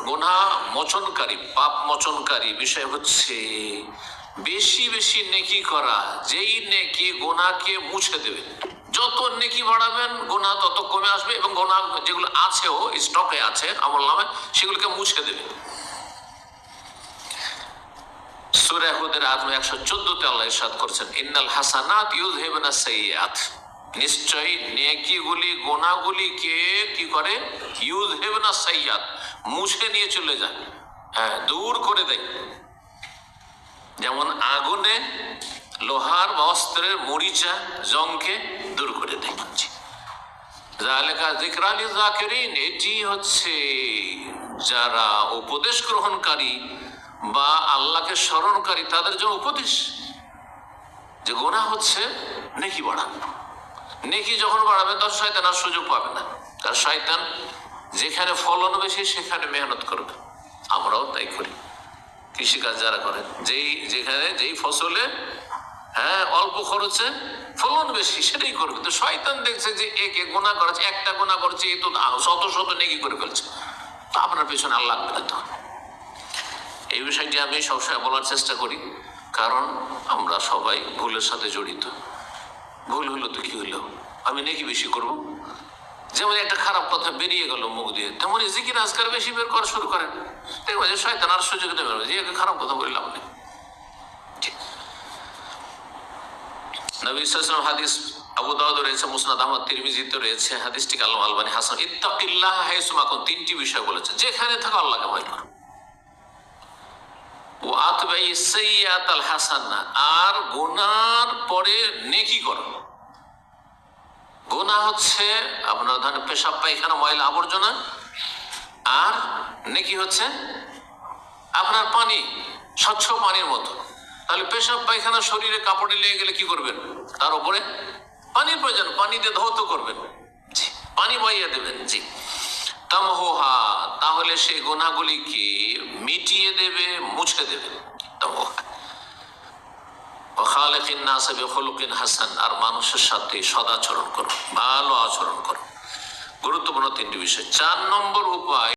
গুনাহ মোচনকারী, পাপ মোচনকারী বিষয় হচ্ছে বেশি বেশি নেকি করা, যেই নেকি গুনাহকে মুছে দেবে। যত নেকি বাড়াবেন গুনাহ তত কমে আসবে, এবং গুনাহ যেগুলো আছেও স্টকে আছে আমলনামায় সেগুলোকে মুছে দেবে। সূরা হুদের আয়াত 114-তে আল্লাহ ইরশাদ করেছেন, ইন্নাল হাসানাত ইউযহিবুনাস সাইয়্যাত, নিশ্চয়ই নেকিগুলি গুনাহগুলিকে কি করে, ইউযহিবুনাস সাইয়্যাত, মুছে নিয়ে চলে যায়, হ্যাঁ, দূর করে দেয়। যেমন আগুনে লোহার বা অস্ত্রের মরিচা জংকে দূর করে দেয়। যালিকা যিকরা লিযাকিরিন, এটি হচ্ছে যারা উপদেশ গ্রহণকারী বা আল্লাহকে স্মরণকারী তাদের জন্য উপদেশ, যে গুনাহ হচ্ছে নেকি বাড়ানো। নেকি যখন বাড়াবে তখন শয়তান আর সুযোগ পাবে না, কারণ শয়তান যেখানে ফলন বেশি সেখানে মেহনত করবে। আমরাও তাই করি, কৃষিকাজ যারা করেন, যেই ফসলে হ্যাঁ অল্প খরচে ফলন বেশি সেটাই করবে। তো শয়তান দেখছে যে একে গুনাহ করেছে, একটা গুনাহ করেছে, এ তো শত শত নেকি করে ফেলছে, তো আপনার পেছনে আল্লাহ লাগবে তো। এই বিষয়টি আমি সবসময় বলার চেষ্টা করি, কারণ আমরা সবাই ভুলের সাথে জড়িত। ভুল হলো তো কি হইলো, আমি নেকি বেশি করব। যেমন একটা খারাপ কথা বেরিয়ে গেল মুখ দিয়ে, তেমন জিকির আজকার বেশি বের করা শুরু করেন, দেখবো যে শয়তান আর সুযোগ নেবে যে একে খারাপ কথা বললাম না। নবী সাল্লাল্লাহু আলাইহি ওয়াসাল্লাম হাদিস আবু দাউদ রয়েছে, মুসনাদ আহমদ, তিরমিজিতে রয়েছে, হাদিসটিকে আল্লামা আলবানী হাসান। ইত্তাকিল্লাহ হাইসুমা কুন, তিনটি বিষয় বলেছে, যেখানে থাকো আল্লাহকে ভয় করো। ও আতবাই সাইয়্যাতাল হাসানা, আর গুনার পরে নেকি করো। গুনাহ হচ্ছে আপনার ধরেন পেশাব পায়খানা ময়লা আবর্জনা, আর নেকি হচ্ছে আপনার পানি, স্বচ্ছ পানির মতো। তাহলে পেশাব পায়খানা শরীরে কাপড়ে লেগে গেলে কি করবেন, তার উপরে পানির প্রয়োজন, পানি দিয়ে ধৌত করবেন, জি, পানি বইয়ে দেবেন, জি। তামহুহা, তাহলে সেই গুনাহগুলিকে মিটিয়ে দেবে, মুছে দেবে। তামহুহা খালিকিন নাস বিখুলুকিন হাসান, আর মানুষের সাথে সদাচরণ করো, ভালো আচরণ করো। গুরুত্বপূর্ণ তিনটি বিষয়। 4 নম্বর উপায়